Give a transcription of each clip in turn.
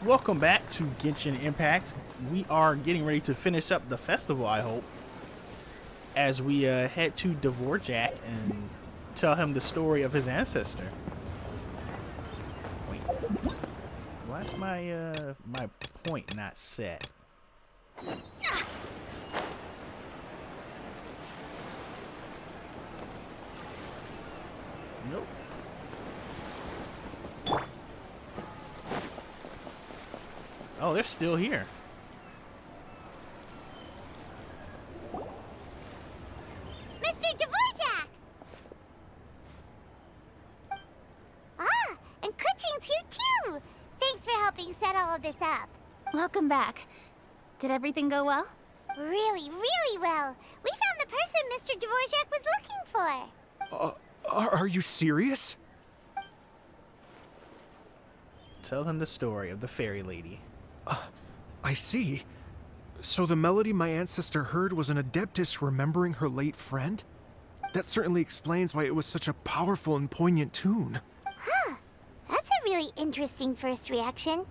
Welcome back to Genshin Impact. We are getting ready to finish up the festival, I hope, as we head to Dvorak and tell him the story of his ancestor. Wait, why's my point not set? Nope. Oh, they're still here. Mr. Dvorak! And Kuchin's here too! Thanks for helping set all of this up. Welcome back. Did everything go well? Really, really well. We found the person Mr. Dvorak was looking for. Are you serious? Tell him the story of the fairy lady. I see. So the melody my ancestor heard was an adeptus remembering her late friend? That certainly explains why it was such a powerful and poignant tune. Huh. That's a really interesting first reaction.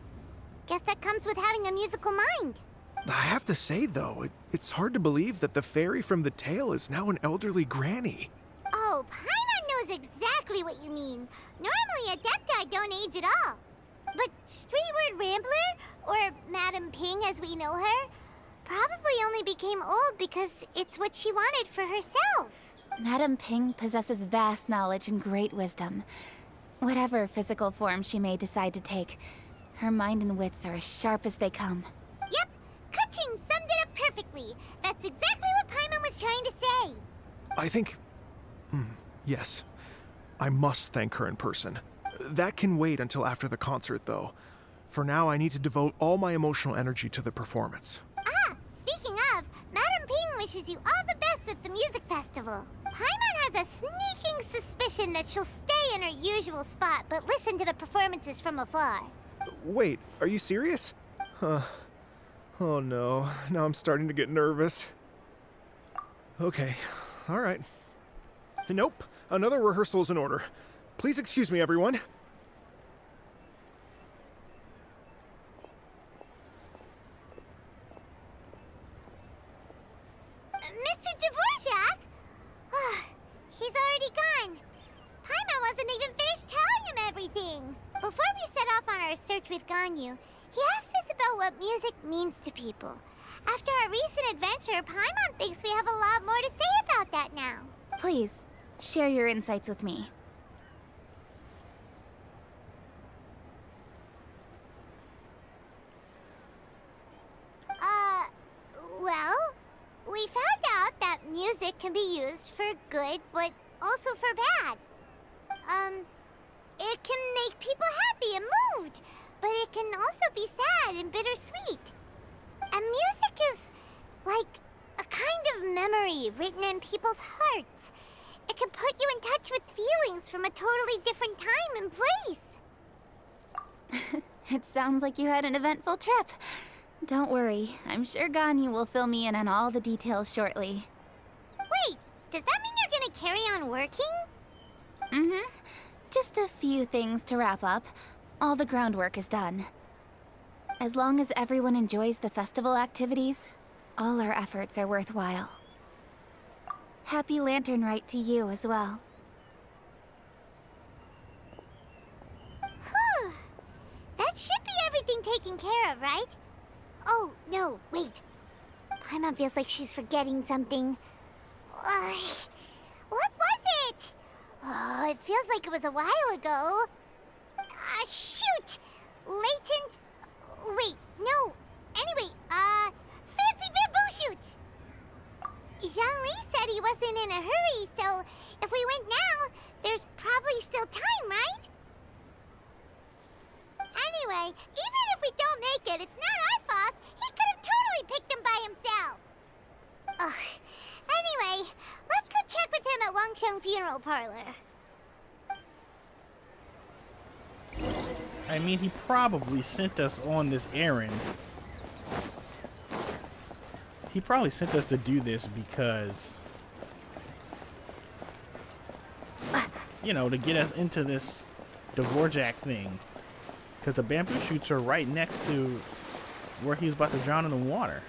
Guess that comes with having a musical mind. I have to say, though, it's hard to believe that the fairy from the tale is now an elderly granny. Oh, Paimon knows exactly what you mean. Normally, Adepti don't age at all. But Streetward Rambler, or Madam Ping as we know her, probably only became old because it's what she wanted for herself. Madame Ping possesses vast knowledge and great wisdom. Whatever physical form she may decide to take, her mind and wits are as sharp as they come. Yep, Kuching summed it up perfectly. That's exactly what Paimon was trying to say. I think... yes. I must thank her in person. That can wait until after the concert, though. For now, I need to devote all my emotional energy to the performance. Speaking of, Madam Ping wishes you all the best with the music festival. Paimon has a sneaking suspicion that she'll stay in her usual spot, but listen to the performances from afar. Wait, are you serious? Oh no, now I'm starting to get nervous. Okay, alright. Nope, another rehearsal is in order. Please excuse me, everyone. Mr. Dvorak? He's already gone. Paimon wasn't even finished telling him everything. Before we set off on our search with Ganyu, he asked us about what music means to people. After our recent adventure, Paimon thinks we have a lot more to say about that now. Please, share your insights with me. Well, we found out that music can be used for good, but also for bad. It can make people happy and moved, but it can also be sad and bittersweet. And music is like a kind of memory written in people's hearts. It can put you in touch with feelings from a totally different time and place. It sounds like you had an eventful trip. Don't worry, I'm sure Ganyu will fill me in on all the details shortly. Wait, does that mean you're gonna carry on working? Mm-hmm. Just a few things to wrap up. All the groundwork is done. As long as everyone enjoys the festival activities, all our efforts are worthwhile. Happy Lantern Rite to you as well. Whew. That should be everything taken care of, right? Oh, no, wait. Paimon feels like she's forgetting something. What was it? Oh, it feels like it was a while ago. Shoot! Latent... Wait, no. Anyway, fancy bamboo shoots! Zhang-Li said he wasn't in a hurry, so if we went now, there's probably still time, right? Anyway, even if we don't make it, it's not our fault. He could have totally picked them by himself. Ugh. Anyway, let's go check with him at Wangsheng Funeral Parlor. I mean, he probably sent us on this errand. He probably sent us to do this because, you know, to get us into this Dvorak thing. Because the bamboo shoots are right next to where he's about to drown in the water.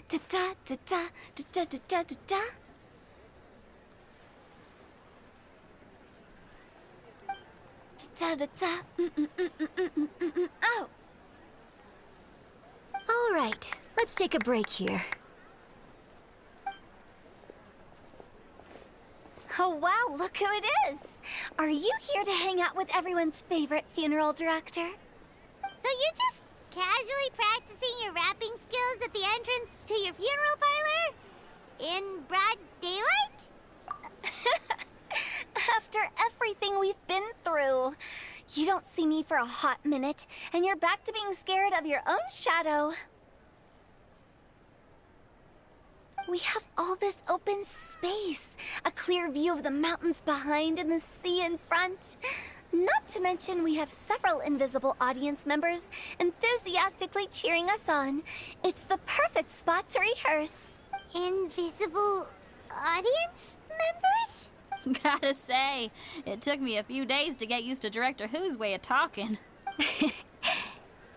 Da da da da da da da da da. Da da da. Oh. All right, let's take a break here. Oh wow, look who it is! Are you here to hang out with everyone's favorite funeral director? So you're just casually practicing your rapping skills at the entrance to your funeral parlor? In broad daylight? After everything we've been through, you don't see me for a hot minute, and you're back to being scared of your own shadow. We have all this open space, a clear view of the mountains behind and the sea in front. Not to mention we have several invisible audience members enthusiastically cheering us on. It's the perfect spot to rehearse. Invisible audience members? Gotta say, it took me a few days to get used to Director Who's way of talking.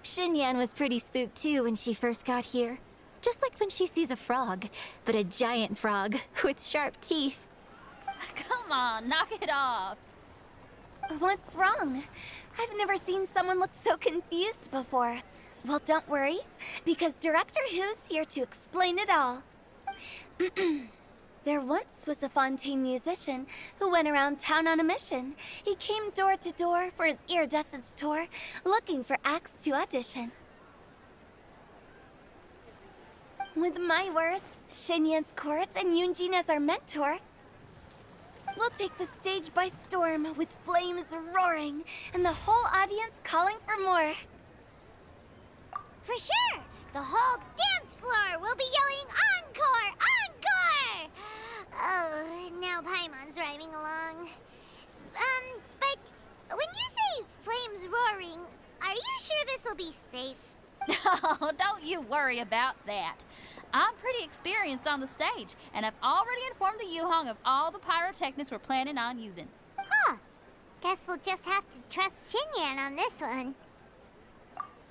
Xinyan was pretty spooked too when she first got here. Just like when she sees a frog, but a giant frog with sharp teeth. Come on, knock it off. What's wrong? I've never seen someone look so confused before. Well, don't worry, because Director Who's here to explain it all. There once was a Fontaine musician who went around town on a mission. He came door to door for his Iradecent Tour, looking for acts to audition. With my words, Xinyan's chords, and Yunjin as our mentor, we'll take the stage by storm with flames roaring and the whole audience calling for more. For sure! The whole dance floor will be yelling encore! Encore! Oh, now Paimon's rhyming along. But when you say flames roaring, are you sure this'll be safe? No, don't you worry about that. I'm pretty experienced on the stage, and I've already informed the Yuhong of all the pyrotechnics we're planning on using. Huh. Guess we'll just have to trust Xinyan on this one.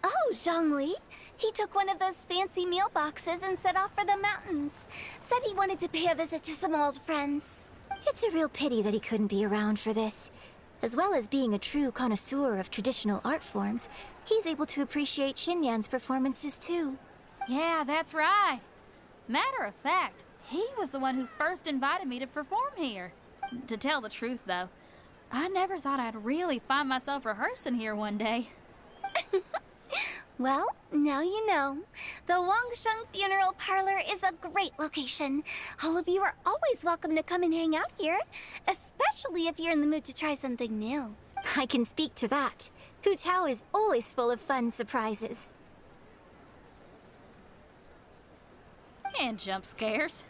Oh, Zhongli. He took one of those fancy meal boxes and set off for the mountains. Said he wanted to pay a visit to some old friends. It's a real pity that he couldn't be around for this. As well as being a true connoisseur of traditional art forms, he's able to appreciate Xinyan's performances too. Yeah, that's right. Matter of fact, he was the one who first invited me to perform here. To tell the truth, though, I never thought I'd really find myself rehearsing here one day. Well, now you know. The Wangsheng Funeral Parlor is a great location. All of you are always welcome to come and hang out here, especially if you're in the mood to try something new. I can speak to that. Hu Tao is always full of fun surprises. And jump scares.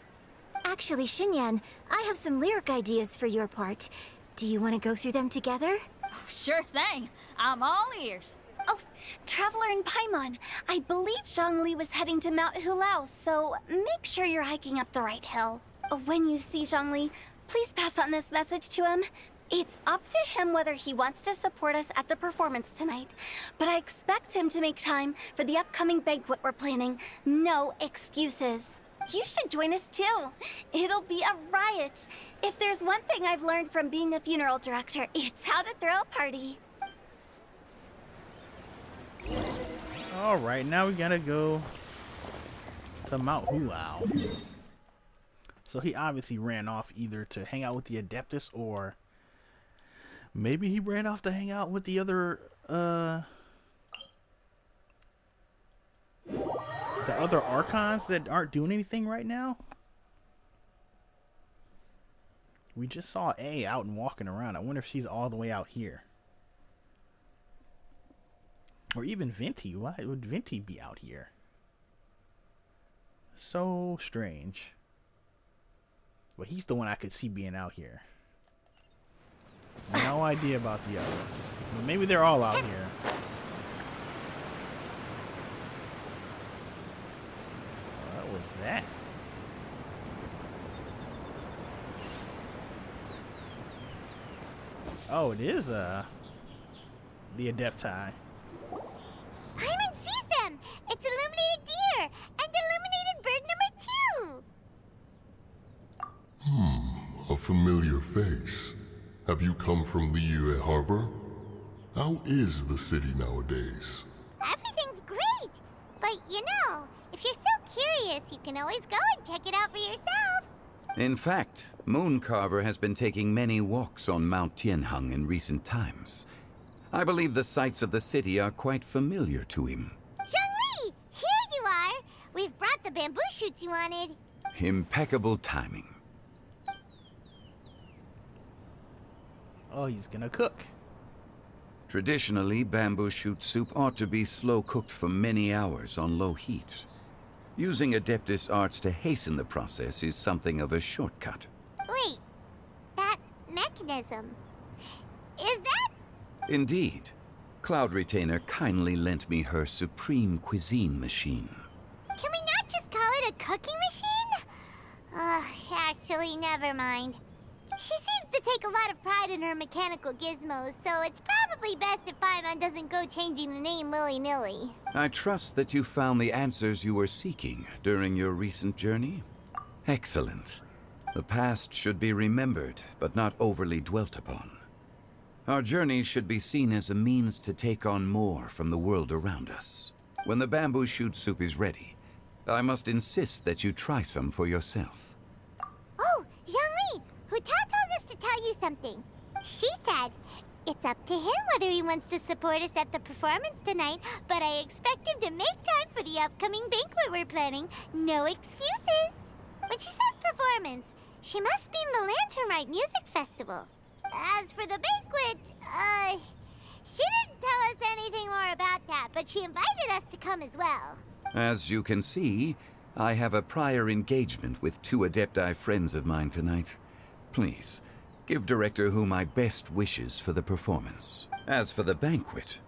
Actually, Xinyan, I have some lyric ideas for your part. Do you want to go through them together? Oh, sure thing. I'm all ears. Oh, Traveler and Paimon, I believe Zhongli was heading to Mount Hulao, so make sure you're hiking up the right hill. When you see Zhongli, please pass on this message to him. It's up to him whether he wants to support us at the performance tonight, but I expect him to make time for the upcoming banquet we're planning. No excuses. You should join us too. It'll be a riot. If there's one thing I've learned from being a funeral director, it's how to throw a party. Alright, now we gotta go to Mount Hulao. So he obviously ran off either to hang out with the Adeptus, or maybe he ran off to hang out with the other Archons that aren't doing anything right now. We just saw A out and walking around. I wonder if she's all the way out here. Or even Venti. Why would Venti be out here? So strange. But he's the one I could see being out here. No idea about the others. Well, maybe they're all out here. that? Oh, it is the Adepti. Paimon sees them! It's illuminated deer! And illuminated bird number 2! A familiar face. Have you come from Liyue Harbor? How is the city nowadays? Everything's great! But you know, if you're so curious, you can always go and check it out for yourself! In fact, Mooncarver has been taking many walks on Mount Tianheng in recent times. I believe the sights of the city are quite familiar to him. Zhongli! Here you are! We've brought the bamboo shoots you wanted. Impeccable timing. Oh, he's gonna cook. Traditionally, bamboo shoot soup ought to be slow-cooked for many hours on low heat. Using Adeptus arts to hasten the process is something of a shortcut. Wait, that mechanism... is that... Indeed. Cloud Retainer kindly lent me her supreme cuisine machine. Can we not just call it a cooking machine? Actually, never mind. She seems to take a lot of pride in her mechanical gizmos, so it's probably best if Paimon doesn't go changing the name willy-nilly. I trust that you found the answers you were seeking during your recent journey. Excellent. The past should be remembered, but not overly dwelt upon. Our journey should be seen as a means to take on more from the world around us. When the bamboo shoot soup is ready, I must insist that you try some for yourself. Oh, Zhongli! Huta told us to tell you something. She said, it's up to him whether he wants to support us at the performance tonight, but I expect him to make time for the upcoming banquet we're planning. No excuses. When she says performance, she must mean the Lantern Rite Music Festival. As for the banquet, she didn't tell us anything more about that, but she invited us to come as well. As you can see, I have a prior engagement with 2 Adepti friends of mine tonight. Please, give Director Hu my best wishes for the performance. As for the banquet,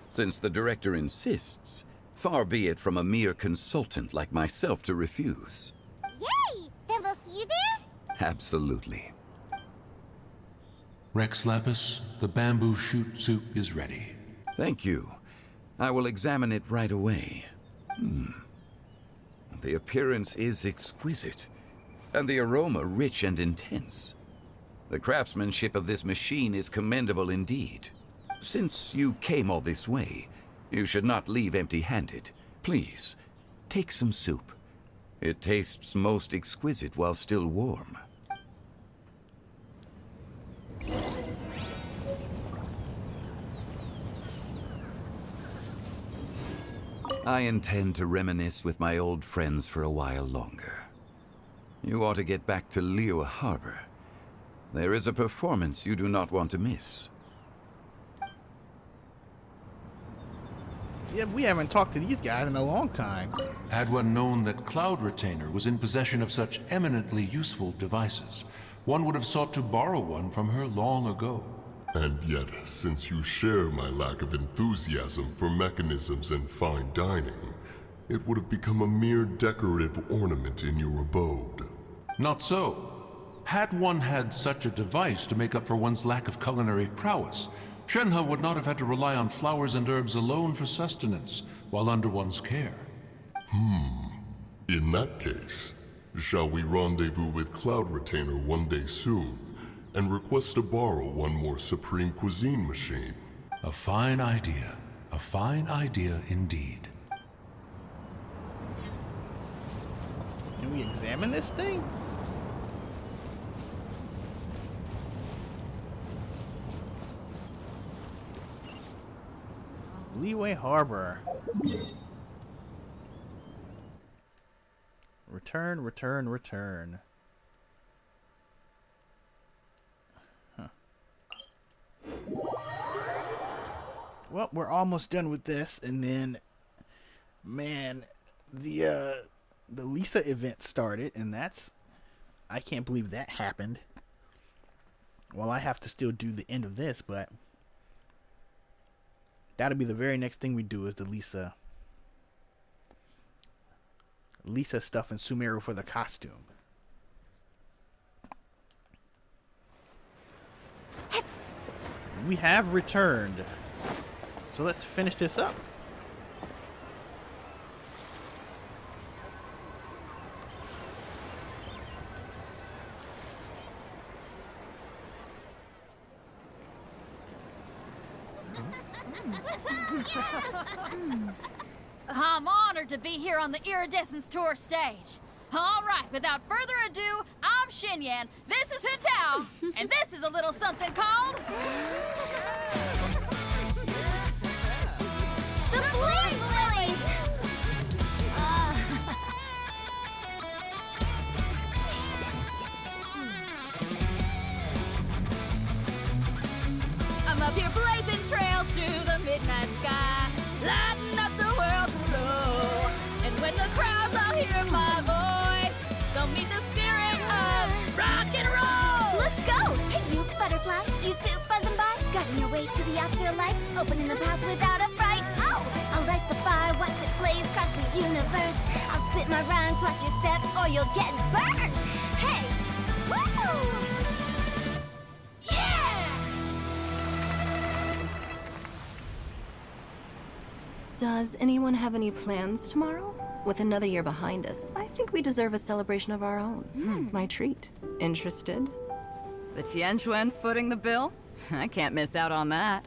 since the Director insists, far be it from a mere consultant like myself to refuse. Yay! Then we'll see you there? Absolutely. Rex Lapis, the bamboo shoot soup is ready. Thank you. I will examine it right away. The appearance is exquisite, and the aroma rich and intense. The craftsmanship of this machine is commendable indeed. Since you came all this way, you should not leave empty-handed. Please, take some soup. It tastes most exquisite while still warm. I intend to reminisce with my old friends for a while longer. You ought to get back to Liyue Harbor. There is a performance you do not want to miss. Yeah, we haven't talked to these guys in a long time. Had one known that Cloud Retainer was in possession of such eminently useful devices, one would have sought to borrow one from her long ago. And yet, since you share my lack of enthusiasm for mechanisms and fine dining, it would have become a mere decorative ornament in your abode. Not so. Had one had such a device to make up for one's lack of culinary prowess, Shenhe would not have had to rely on flowers and herbs alone for sustenance while under one's care. In that case, shall we rendezvous with Cloud Retainer one day soon, and request to borrow one more Supreme Cuisine machine? A fine idea. A fine idea indeed. Can we examine this thing? Liyue Harbor. Return, return, return. Huh. Well, we're almost done with this, and then, man, the Lisa event started, and I can't believe that happened. Well, I have to still do the end of this, but that'll be the very next thing we do is the Lisa Lisa's stuff and Sumeru for the costume. We have returned. So let's finish this up. I'm honored to be here on the Iradecent Tour stage. All right, without further ado, I'm Xinyan, this is Hitao, and this is a little something called... The Blaze Lilies! I'm up here blazing trails through the midnight sky, lighting up the world below. And when the crowds all hear my voice, they'll meet the spirit of rock and roll. Let's go! Hey, you butterfly, you too buzzing by, guiding your way to the afterlife, opening the path without a fright. Oh, I'll light the fire, watch it blaze across the universe. I'll spit my rhymes, watch your step, or you'll get burned. Hey, woo! Does anyone have any plans tomorrow? With another year behind us, I think we deserve a celebration of our own. My treat. Interested? The Tianquan footing the bill? I can't miss out on that.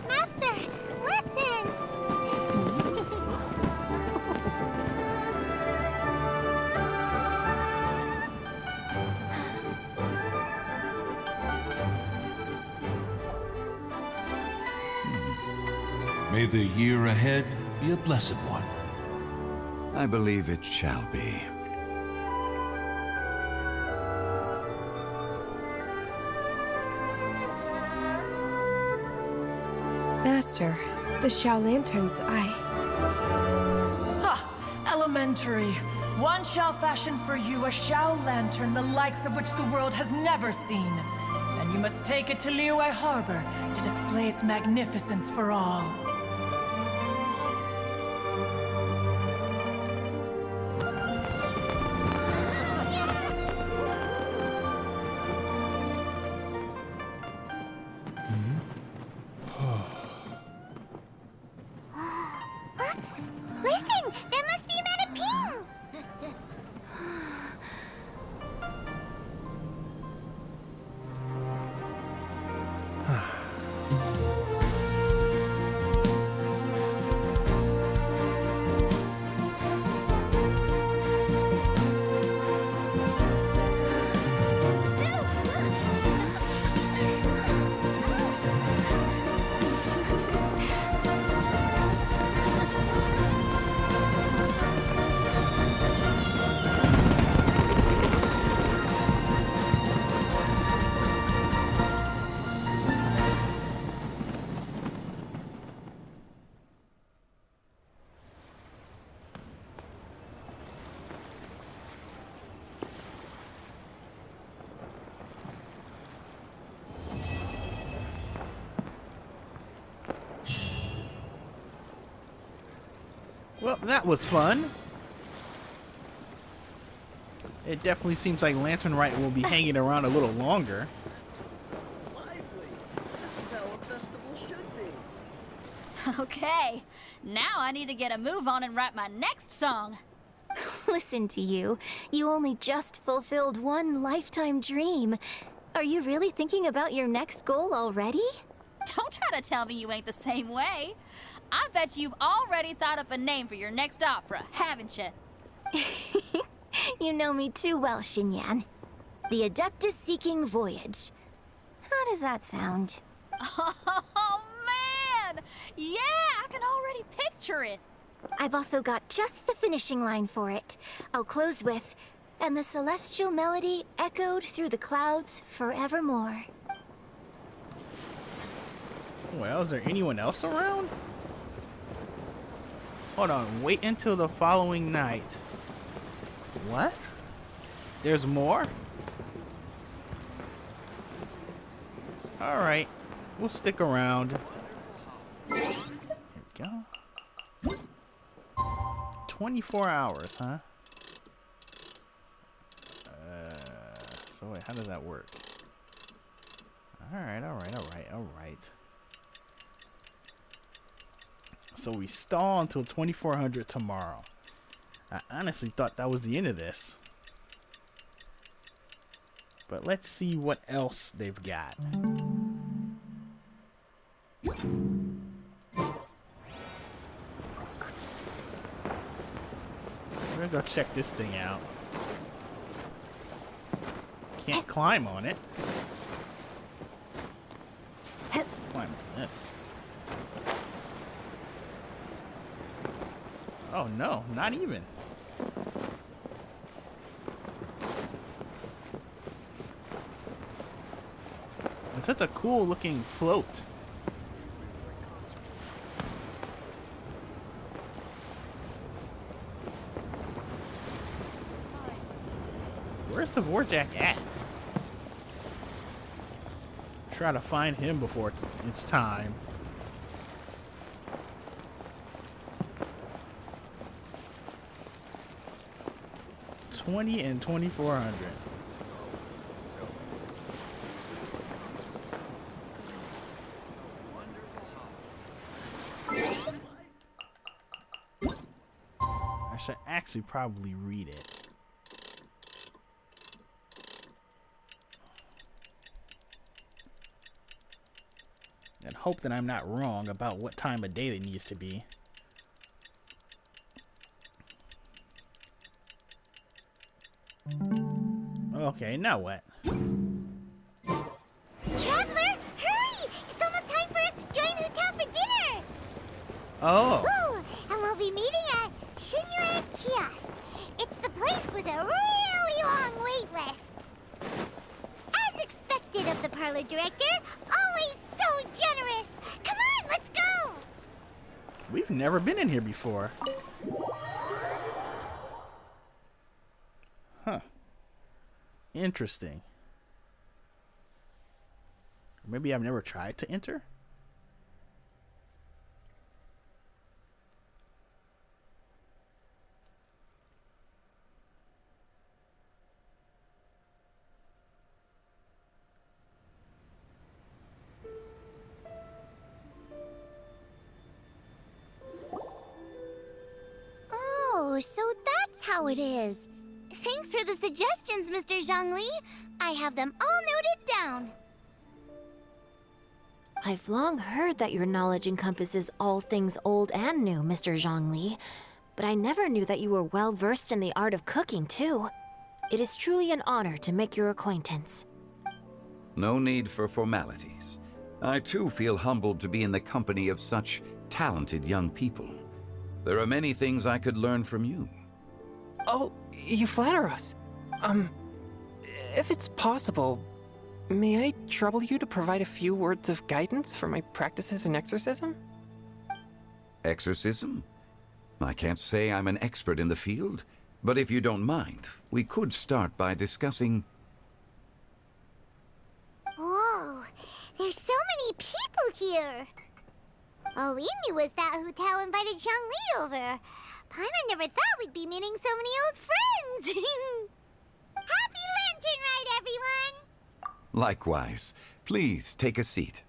Master, listen! May the year ahead be a blessed one. I believe it shall be. Master, the Shao Lanterns, Ha! Elementary. One shall fashion for you a Shao Lantern the likes of which the world has never seen. And you must take it to Liyue Harbor to display its magnificence for all. Listen! That must be Madame Ping! Well, that was fun. It definitely seems like Lantern Rite will be hanging around a little longer. So lively. This is how a festival should be. Okay, now I need to get a move on and write my next song. Listen to you. You only just fulfilled one lifetime dream. Are you really thinking about your next goal already? Don't try to tell me you ain't the same way. I bet you've already thought up a name for your next opera, haven't you? You know me too well, Xinyan. The Adeptus-Seeking Voyage. How does that sound? Oh, man! Yeah, I can already picture it. I've also got just the finishing line for it. I'll close with, "And the celestial melody echoed through the clouds forevermore." Well, is there anyone else around? Hold on, wait until the following night. What? There's more? Alright, we'll stick around. Here we go. 24 hours, huh? So wait, how does that work? Alright. So we stall until 2400 tomorrow. I honestly thought that was the end of this. But let's see what else they've got. We're gonna go check this thing out. Can't climb on it. Climb on this. Oh no, not even. It's such a cool looking float. Where's the Vorjak at? Try to find him before it's time. $20 and $2,400. I should actually probably read it. And hope that I'm not wrong about what time of day it needs to be. Okay, now what? Traveler, hurry! It's almost time for us to join Hotel for dinner! Oh! Ooh, and we'll be meeting at Xinyuan Kiosk. It's the place with a really long wait list. As expected of the parlor director, always so generous! Come on, let's go! We've never been in here before. Huh. Interesting. Maybe I've never tried to enter? Oh, so that's how it is. Thanks for the suggestions, Mr. Zhongli. I have them all noted down. I've long heard that your knowledge encompasses all things old and new, Mr. Zhongli. But I never knew that you were well versed in the art of cooking, too. It is truly an honor to make your acquaintance. No need for formalities. I too feel humbled to be in the company of such talented young people. There are many things I could learn from you. Oh, you flatter us. If it's possible, may I trouble you to provide a few words of guidance for my practices in exorcism? Exorcism? I can't say I'm an expert in the field, but if you don't mind, we could start by discussing... Whoa, there's so many people here. All we knew was that Hotel invited Zhongli over. Paimon never thought we'd be meeting so many old friends. Happy Lantern Rite, everyone! Likewise. Please take a seat.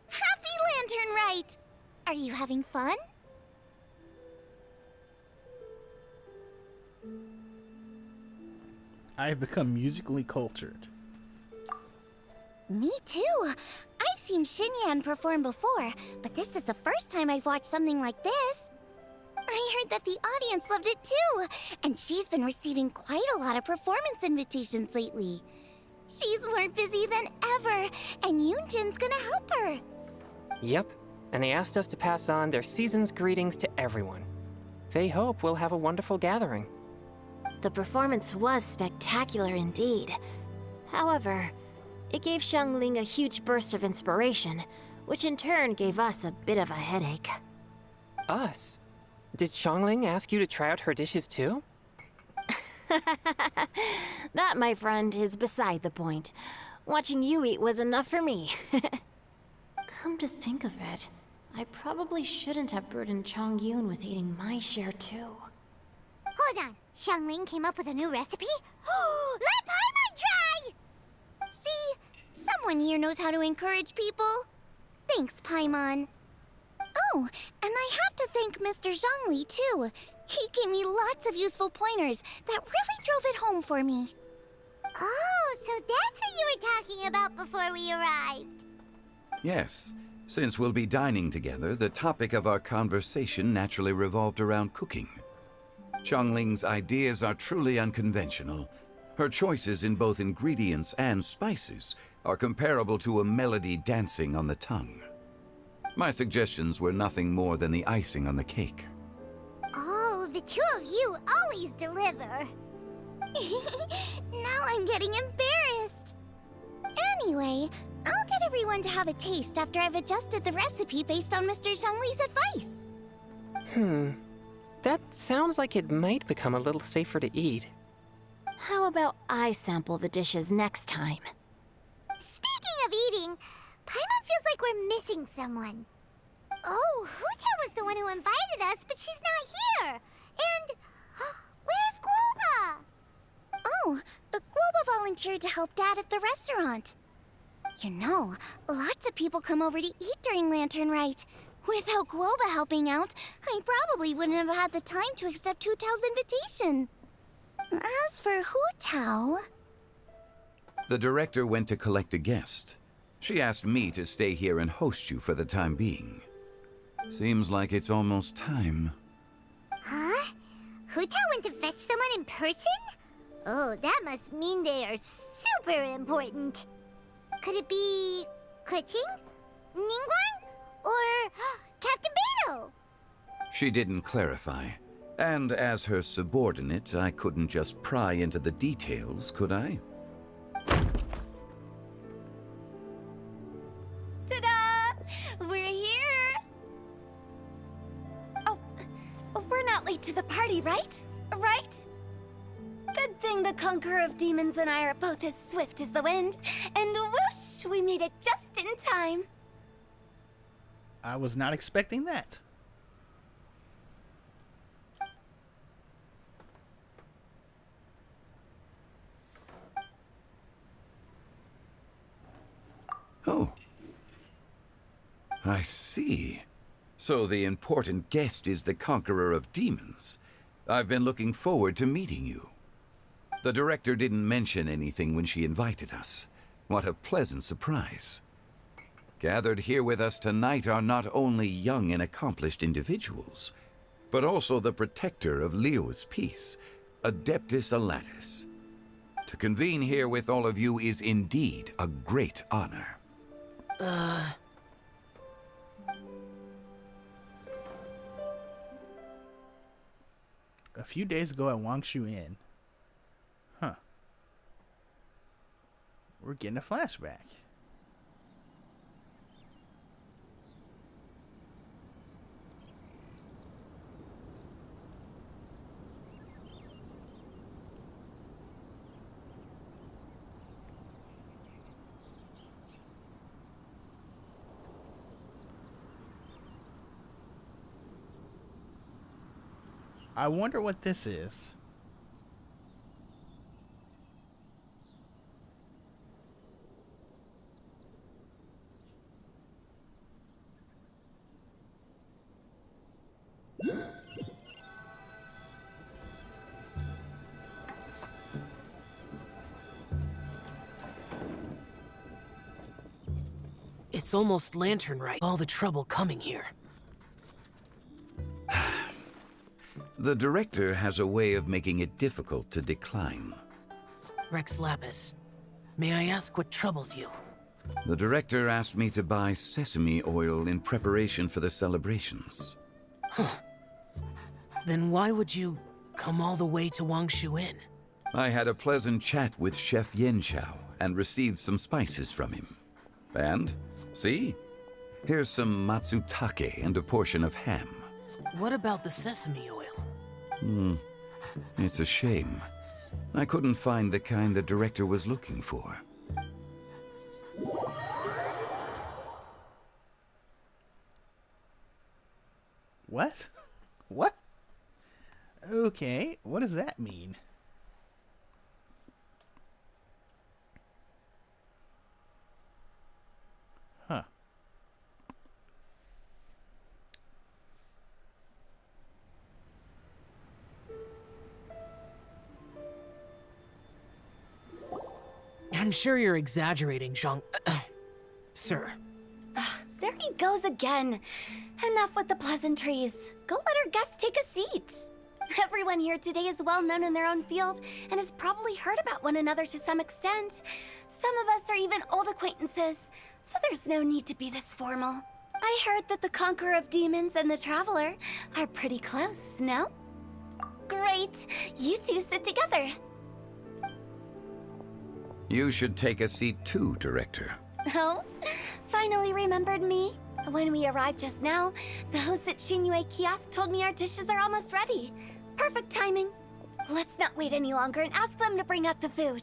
Happy Lantern Rite! Are you having fun? I have become musically cultured. Me too. I've seen Xinyan perform before, but this is the first time I've watched something like this. I heard that the audience loved it too, and she's been receiving quite a lot of performance invitations lately. She's more busy than ever, and Yoonjin's gonna help her. Yep, and they asked us to pass on their season's greetings to everyone. They hope we'll have a wonderful gathering. The performance was spectacular indeed. However, it gave Xiangling a huge burst of inspiration, which in turn gave us a bit of a headache. Us? Did Xiangling ask you to try out her dishes too? That, my friend, is beside the point. Watching you eat was enough for me. Come to think of it, I probably shouldn't have burdened Chongyun with eating my share too. Hold on, Xiangling came up with a new recipe? Let Paimon try! See, someone here knows how to encourage people. Thanks, Paimon. Oh, and I have to thank Mr. Zhongli too. He gave me lots of useful pointers that really drove it home for me. Oh, so that's what you were talking about before we arrived. Yes. Since we'll be dining together, the topic of our conversation naturally revolved around cooking. Xiangling's ideas are truly unconventional. Her choices in both ingredients and spices are comparable to a melody dancing on the tongue. My suggestions were nothing more than the icing on the cake. Oh, the two of you always deliver. Now I'm getting embarrassed. Anyway, I'll get everyone to have a taste after I've adjusted the recipe based on Mr. Zhongli's advice. That sounds like it might become a little safer to eat. How about I sample the dishes next time? Speaking of eating, Paimon feels like we're missing someone. Oh, Huta was the one who invited us, but she's not here. And where's Guoba? Oh, Guoba volunteered to help Dad at the restaurant. You know, lots of people come over to eat during Lantern Rite. Without Guoba helping out, I probably wouldn't have had the time to accept Hu Tao's invitation. As for Hu Tao... The director went to collect a guest. She asked me to stay here and host you for the time being. Seems like it's almost time. Huh? Hu Tao went to fetch someone in person? Oh, that must mean they are super important. Could it be... Keqing? Ningguang? Or Captain Beidou? She didn't clarify. And as her subordinate, I couldn't just pry into the details, could I? Ta-da! We're here! Oh, we're not late to the party, right? Right? Good thing the Conqueror of Demons and I are both as swift as the wind. And whoosh, we made it just in time. I was not expecting that. Oh. I see. So the important guest is the Conqueror of Demons. I've been looking forward to meeting you. The director didn't mention anything when she invited us. What a pleasant surprise. Gathered here with us tonight are not only young and accomplished individuals, but also the protector of Leo's peace, Adeptus Alatus. To convene here with all of you is indeed a great honor. A few days ago at Wangshu Inn. Huh. We're getting a flashback. I wonder what this is. It's almost Lantern Rite. All the trouble coming here. The director has a way of making it difficult to decline. Rex Lapis, may I ask what troubles you? The director asked me to buy sesame oil in preparation for the celebrations. Then why would you come all the way to Wangshu Inn? I had a pleasant chat with Chef Yenshao and received some spices from him. And, see? Here's some matsutake and a portion of ham. What about the sesame oil? It's a shame. I couldn't find the kind the director was looking for. What? What? Okay, what does that mean? Huh. I'm sure you're exaggerating, Zhang... Sir. There he goes again. Enough with the pleasantries. Go let our guests take a seat. Everyone here today is well known in their own field and has probably heard about one another to some extent. Some of us are even old acquaintances, so there's no need to be this formal. I heard that the Conqueror of Demons and the Traveler are pretty close, no? Great! You two sit together. You should take a seat too, Director. Oh, finally remembered me. When we arrived just now, the host at Shinue Kiosk told me our dishes are almost ready. Perfect timing. Let's not wait any longer and ask them to bring out the food.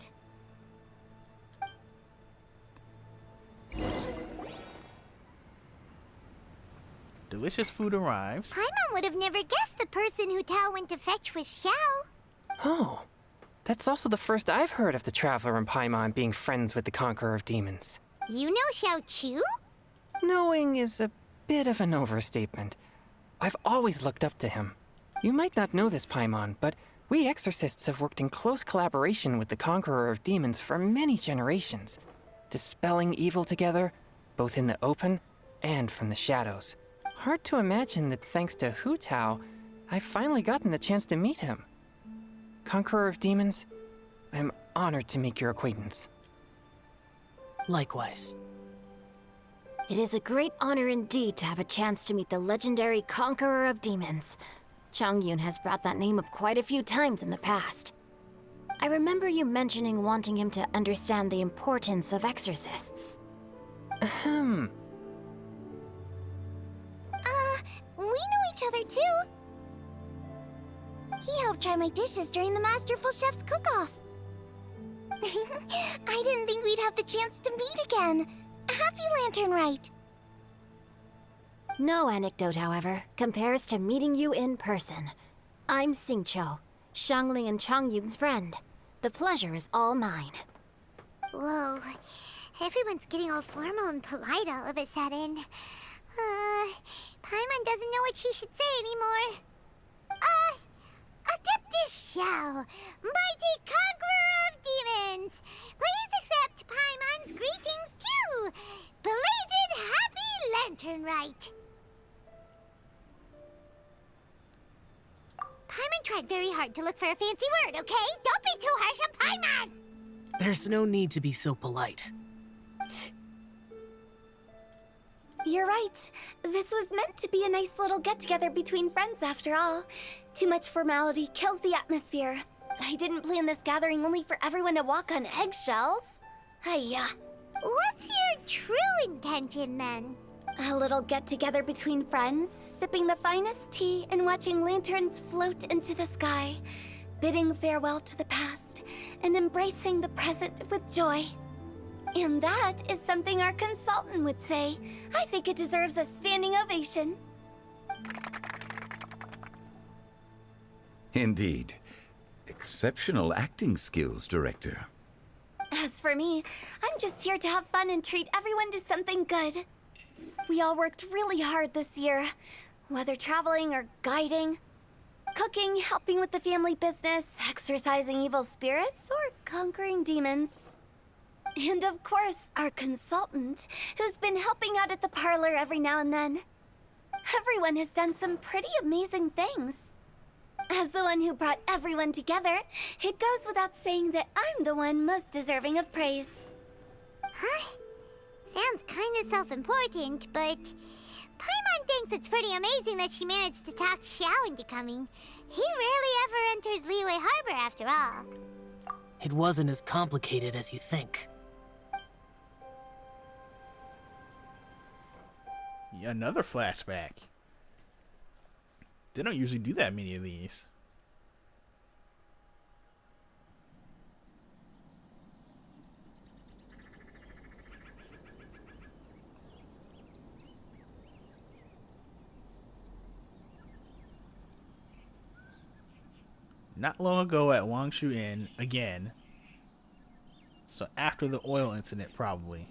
Delicious food arrives. Paimon would have never guessed the person who Tao went to fetch was Xiao. Oh, that's also the first I've heard of the Traveler and Paimon being friends with the Conqueror of Demons. You know Xiao Chu? Knowing is a bit of an overstatement. I've always looked up to him. You might not know this, Paimon, but we exorcists have worked in close collaboration with the Conqueror of Demons for many generations, dispelling evil together, both in the open and from the shadows. Hard to imagine that thanks to Hu Tao, I've finally gotten the chance to meet him. Conqueror of Demons, I'm honored to make your acquaintance. Likewise. It is a great honor indeed to have a chance to meet the legendary Conqueror of Demons. Changyun has brought that name up quite a few times in the past. I remember you mentioning wanting him to understand the importance of exorcists. Ahem. We know each other too. He helped try my dishes during the Masterful Chef's cook-off. I didn't think we'd have the chance to meet again. Happy Lantern Rite. No anecdote, however, compares to meeting you in person. I'm Xingqiu, Shangli and Changyun's friend. The pleasure is all mine. Whoa. Everyone's getting all formal and polite all of a sudden. Paimon doesn't know what she should say anymore. Adeptus Xiao, mighty conqueror of demons, please accept Paimon's greetings too. Belated Happy Lantern Rite. Paimon tried very hard to look for a fancy word, okay? Don't be too harsh on Paimon! There's no need to be so polite. You're right. This was meant to be a nice little get-together between friends after all. Too much formality kills the atmosphere. I didn't plan this gathering only for everyone to walk on eggshells. Hiya. What's your true intention then? A little get-together between friends, sipping the finest tea and watching lanterns float into the sky, bidding farewell to the past and embracing the present with joy. And that is something our consultant would say. I think it deserves a standing ovation. Indeed. Exceptional acting skills, Director. As for me, I'm just here to have fun and treat everyone to something good. We all worked really hard this year, whether traveling or guiding, cooking, helping with the family business, exorcising evil spirits, or conquering demons. And of course, our consultant, who's been helping out at the parlor every now and then. Everyone has done some pretty amazing things. As the one who brought everyone together, it goes without saying that I'm the one most deserving of praise. Huh? Sounds kinda self-important, but Paimon thinks it's pretty amazing that she managed to talk Xiao into coming. He rarely ever enters Liyue Harbor after all. It wasn't as complicated as you think. Yeah, another flashback. They don't usually do that many of these. Not long ago at Wangshu Inn, again. So after the oil incident, probably.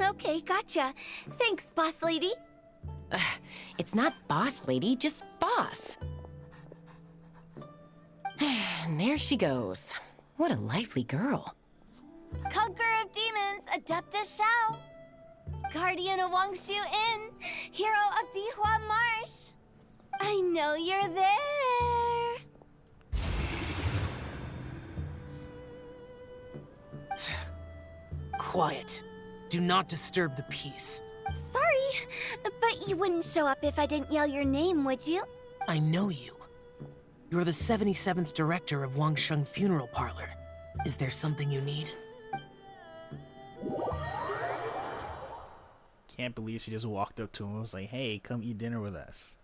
Okay, gotcha. Thanks, boss lady. It's not boss lady, just boss. And there she goes. What a lively girl. Conqueror of demons, Adeptus Xiao. Guardian of Wangshu Inn, hero of Dihua Marsh. I know you're there. Quiet. Do not disturb the peace. Sorry, but you wouldn't show up if I didn't yell your name, would you? I know you. You're the 77th director of Wangsheng Funeral Parlor. Is there something you need? Can't believe she just walked up to him and was like, hey, come eat dinner with us.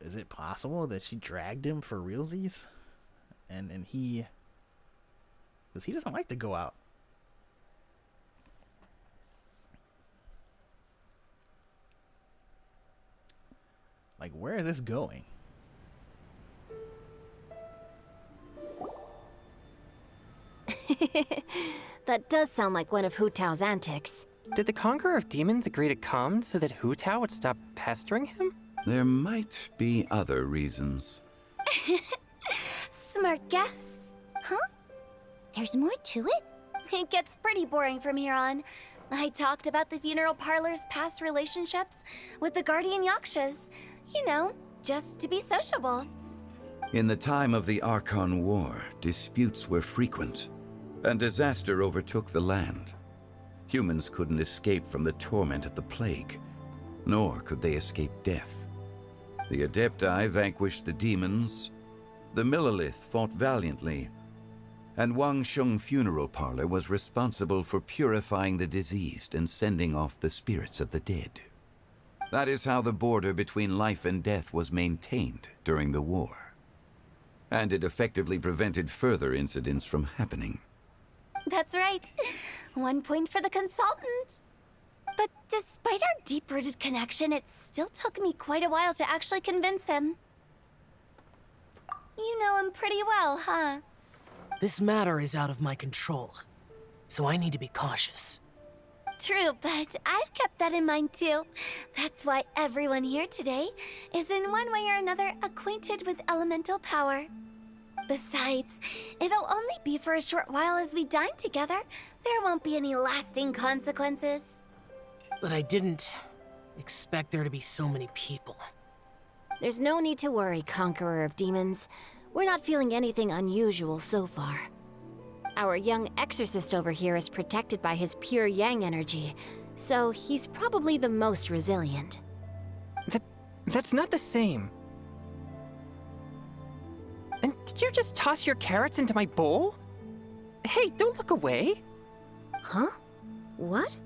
Is it possible that she dragged him for realsies? And he... Because he doesn't like to go out. Like, where is this going? That does sound like one of Hu Tao's antics. Did the Conqueror of Demons agree to come so that Hu Tao would stop pestering him? There might be other reasons. Smart guess. Huh? There's more to it? It gets pretty boring from here on. I talked about the funeral parlor's past relationships with the Guardian Yakshas. You know, just to be sociable. In the time of the Archon War, disputes were frequent, and disaster overtook the land. Humans couldn't escape from the torment of the plague, nor could they escape death. The Adepti vanquished the demons, the Millelith fought valiantly, and Wangsheng Funeral Parlor was responsible for purifying the diseased and sending off the spirits of the dead. That is how the border between life and death was maintained during the war. And it effectively prevented further incidents from happening. That's right. 1 point for the consultant. But despite our deep-rooted connection, it still took me quite a while to actually convince him. You know him pretty well, huh? This matter is out of my control, so I need to be cautious. True, but I've kept that in mind too. That's why everyone here today is in one way or another acquainted with elemental power. Besides, it'll only be for a short while as we dine together. There won't be any lasting consequences. But I didn't expect there to be so many people. There's no need to worry, Conqueror of Demons. We're not feeling anything unusual so far. Our young exorcist over here is protected by his pure yang energy, so he's probably the most resilient. That's not the same. And did you just toss your carrots into my bowl? Hey, don't look away. Huh? What?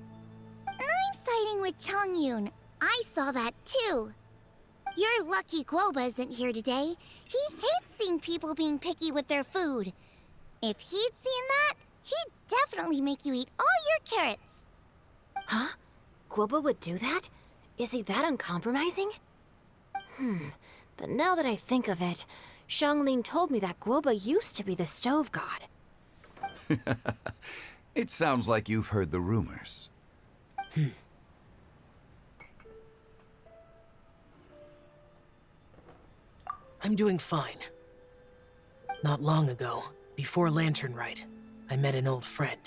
I'm siding with Chongyun. I saw that too. You're lucky Guoba isn't here today. He hates seeing people being picky with their food. If he'd seen that, He'd definitely make you eat all your carrots. Huh? Guoba would do that? Is he that uncompromising? But now that I think of it, Xiangling told me that Guoba used to be the stove god. It sounds like you've heard the rumors. I'm doing fine. Not long ago, before Lantern Rite, I met an old friend.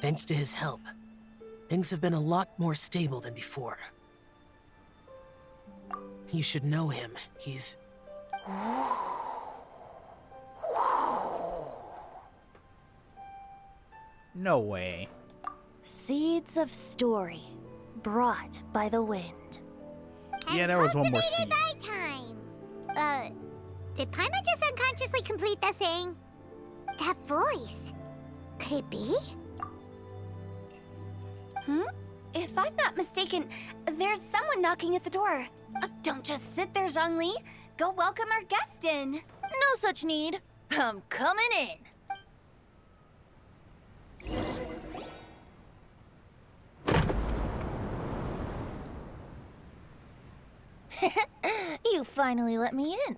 Thanks to his help, things have been a lot more stable than before. You should know him. He's... No way. Seeds of story, brought by the wind. Yeah, there was one more Cultivated scene. by time. Did Paimon just unconsciously complete that thing? That voice. Could it be? If I'm not mistaken, there's someone knocking at the door. Don't just sit there, Zhongli. Go welcome our guest in. No such need. I'm coming in. You finally let me in.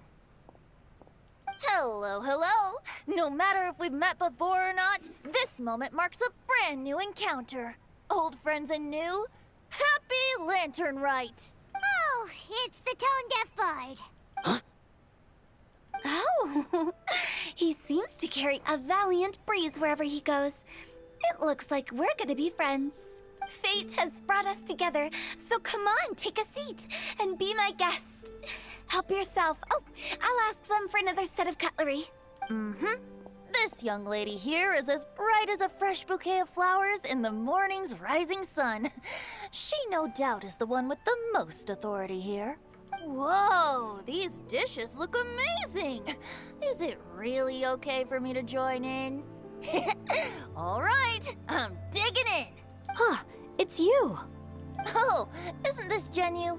Hello, hello. No matter if we've met before or not, this moment marks a brand new encounter. Old friends and new. Happy Lantern Rite. Oh, it's the tone-deaf bard. Oh, he seems to carry a valiant breeze wherever he goes. It looks like we're gonna be friends. Fate has brought us together, so come on, take a seat and be my guest. Help yourself. Oh, I'll ask them for another set of cutlery. This young lady here is as bright as a fresh bouquet of flowers in the morning's rising sun. She no doubt is the one with the most authority here. Whoa, these dishes look amazing. Is it really okay for me to join in? All right, I'm digging in. Huh, it's you. Oh, isn't this Genu?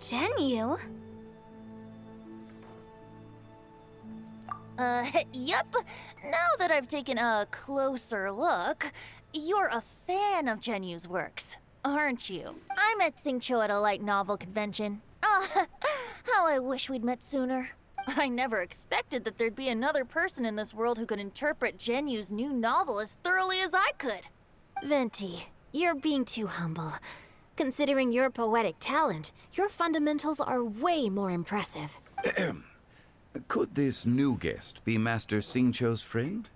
Genu? Yep. Now that I've taken a closer look, you're a fan of Genu's works, aren't you? I met Xingqiu at a light novel convention. How I wish we'd met sooner. I never expected that there'd be another person in this world who could interpret Genu's new novel as thoroughly as I could. Venti, you're being too humble. Considering your poetic talent, your fundamentals are way more impressive. Could this new guest be Master Xingqiu's friend?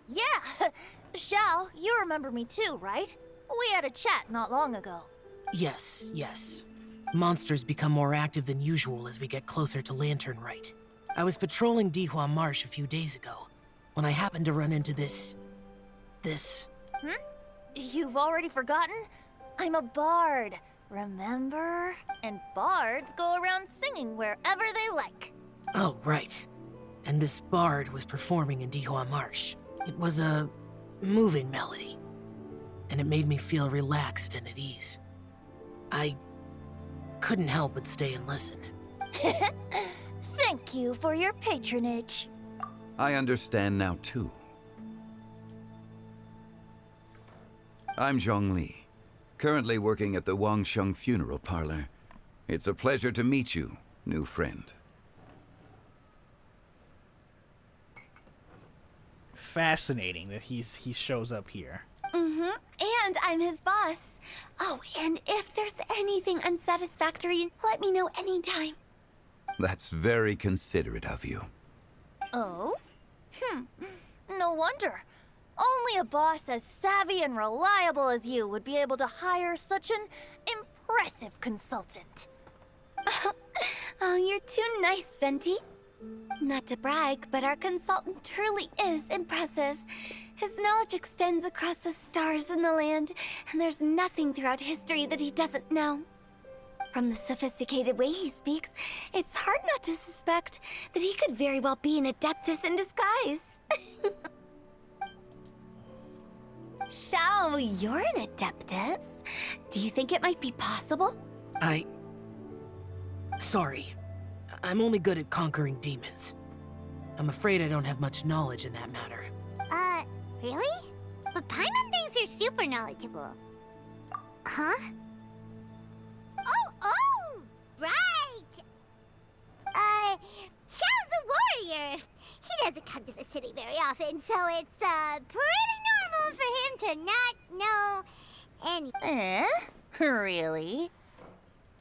Yeah! Xiao, you remember me too, right? We had a chat not long ago. Yes, yes. Monsters become more active than usual as we get closer to Lantern Rite. I was patrolling Dihua Marsh a few days ago, when I happened to run into this... You've already forgotten? I'm a bard, remember? And bards go around singing wherever they like. Oh, right. And this bard was performing in Dihua Marsh. It was a moving melody, and it made me feel relaxed and at ease. I couldn't help but stay and listen. Thank you for your patronage. I understand now, too. I'm Zhongli, currently working at the Wangsheng Funeral Parlor. It's a pleasure to meet you, new friend. Fascinating that he shows up here. And I'm his boss. Oh, and if there's anything unsatisfactory, let me know anytime. That's very considerate of you. Oh? No wonder. Only a boss as savvy and reliable as you would be able to hire such an impressive consultant. Oh, you're too nice, Venti. Not to brag, but our consultant truly is impressive. His knowledge extends across the stars and the land, and there's nothing throughout history that he doesn't know. From the sophisticated way he speaks, it's hard not to suspect that he could very well be an adeptus in disguise. Xiao, you're an adeptus. Do you think it might be possible? Sorry. I'm only good at conquering demons. I'm afraid I don't have much knowledge in that matter. Really? But Paimon thinks you're super knowledgeable. Huh? Oh, right! Xiao's a warrior. He doesn't come to the city very often, so it's, pretty normal for him to not know any... Really?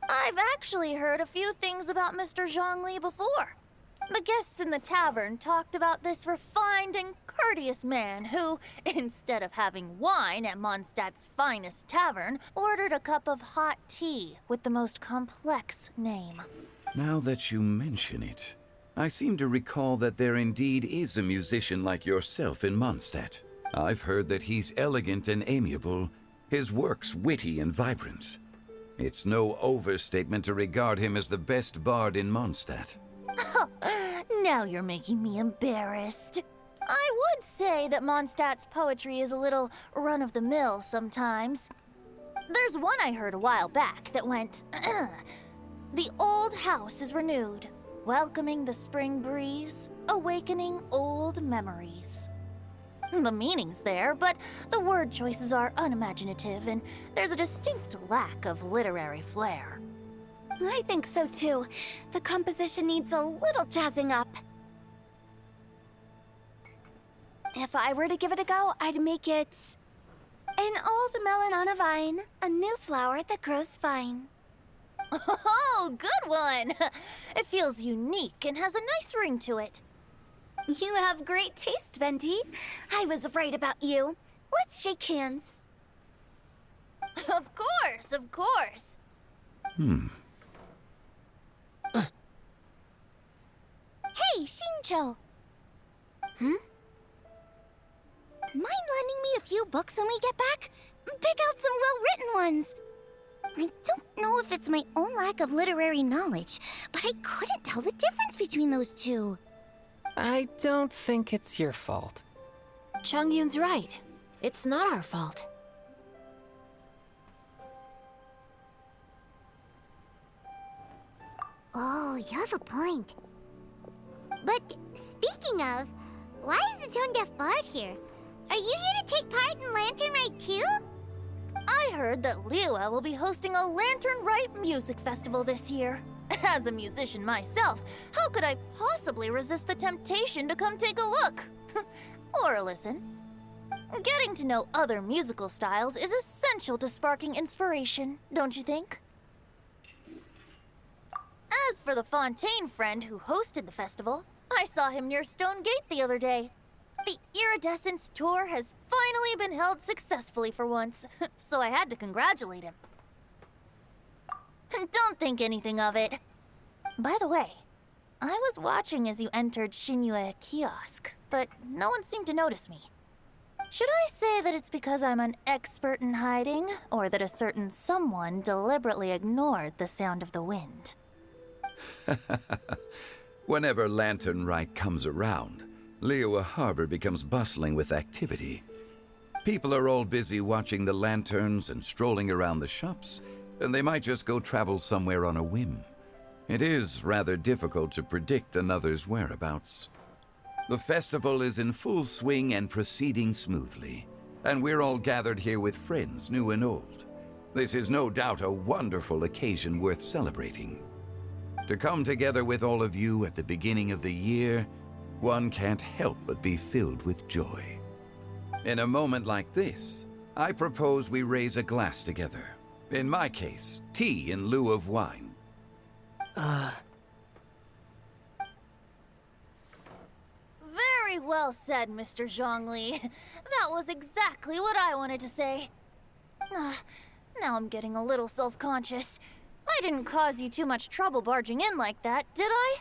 I've actually heard a few things about Mr. Zhongli before. The guests in the tavern talked about this refined and courteous man who, instead of having wine at Mondstadt's finest tavern, ordered a cup of hot tea with the most complex name. Now that you mention it, I seem to recall that there indeed is a musician like yourself in Mondstadt. I've heard that he's elegant and amiable, his works witty and vibrant. It's no overstatement to regard him as the best bard in Mondstadt. Now you're making me embarrassed. I would say that Mondstadt's poetry is a little run-of-the-mill sometimes. There's one I heard a while back that went, The old house is renewed, welcoming the spring breeze, awakening old memories. The meaning's there, but the word choices are unimaginative, and there's a distinct lack of literary flair. I think so too. The composition needs a little jazzing up. If I were to give it a go, I'd make it... An old melon on a vine, a new flower that grows fine. Oh, good one! It feels unique and has a nice ring to it. You have great taste, Venti. I was right about you. Let's shake hands. Of course, of course. Hey, Shincho! Mind lending me a few books when we get back? Pick out some well-written ones. I don't know if it's my own lack of literary knowledge, but I couldn't tell the difference between those two. I don't think it's your fault. Chongyun's right. It's not our fault. Oh, you have a point. But speaking of, why is the tone-deaf bard here? Are you here to take part in Lantern Rite too? I heard that Liyue will be hosting a Lantern Rite music festival this year. As a musician myself, how could I possibly resist the temptation to come take a look? Or listen. Getting to know other musical styles is essential to sparking inspiration, don't you think? As for the Fontaine friend who hosted the festival, I saw him near Stone Gate the other day. The Iradecent Tour has finally been held successfully for once, so I had to congratulate him. Don't think anything of it. By the way, I was watching as you entered Shinyue Kiosk, but no one seemed to notice me. Should I say that it's because I'm an expert in hiding, or that a certain someone deliberately ignored the sound of the wind? Whenever Lantern Rite comes around, Liyue Harbor becomes bustling with activity. People are all busy watching the lanterns and strolling around the shops, and they might just go travel somewhere on a whim. It is rather difficult to predict another's whereabouts. The festival is in full swing and proceeding smoothly, and we're all gathered here with friends, new and old. This is no doubt a wonderful occasion worth celebrating. To come together with all of you at the beginning of the year, one can't help but be filled with joy. In a moment like this, I propose we raise a glass together. In my case, tea in lieu of wine. Very well said, Mr. Zhongli. That was exactly what I wanted to say. Now I'm getting a little self-conscious. I didn't cause you too much trouble barging in like that, did I?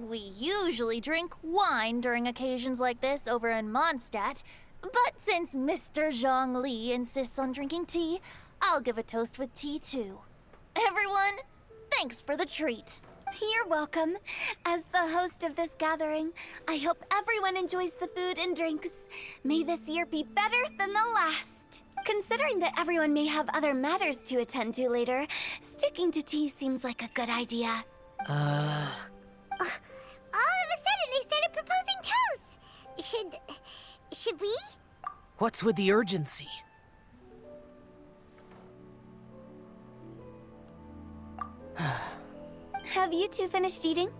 We usually drink wine during occasions like this over in Mondstadt, but since Mr. Zhongli insists on drinking tea, I'll give a toast with tea too. Everyone, thanks for the treat. You're welcome. As the host of this gathering, I hope everyone enjoys the food and drinks. May this year be better than the last. Considering that everyone may have other matters to attend to later, sticking to tea seems like a good idea. Oh What's with the urgency? Have you two finished eating?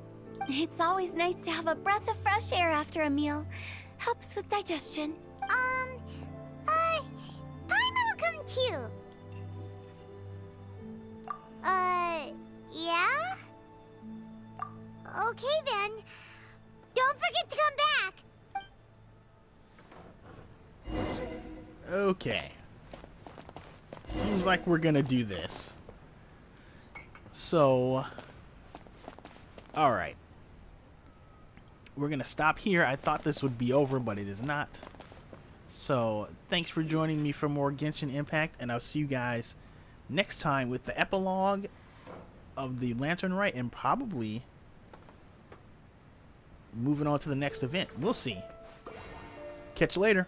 It's always nice to have a breath of fresh air after a meal. Helps with digestion. Paimon will come too. Yeah? Okay then. Don't forget to come back. Okay. Seems like we're gonna do this. So, alright. We're gonna stop here. I thought this would be over, but it is not. So, thanks for joining me for more Genshin Impact, and I'll see you guys next time with the epilogue of the Lantern Rite, and probably moving on to the next event. We'll see. Catch you later.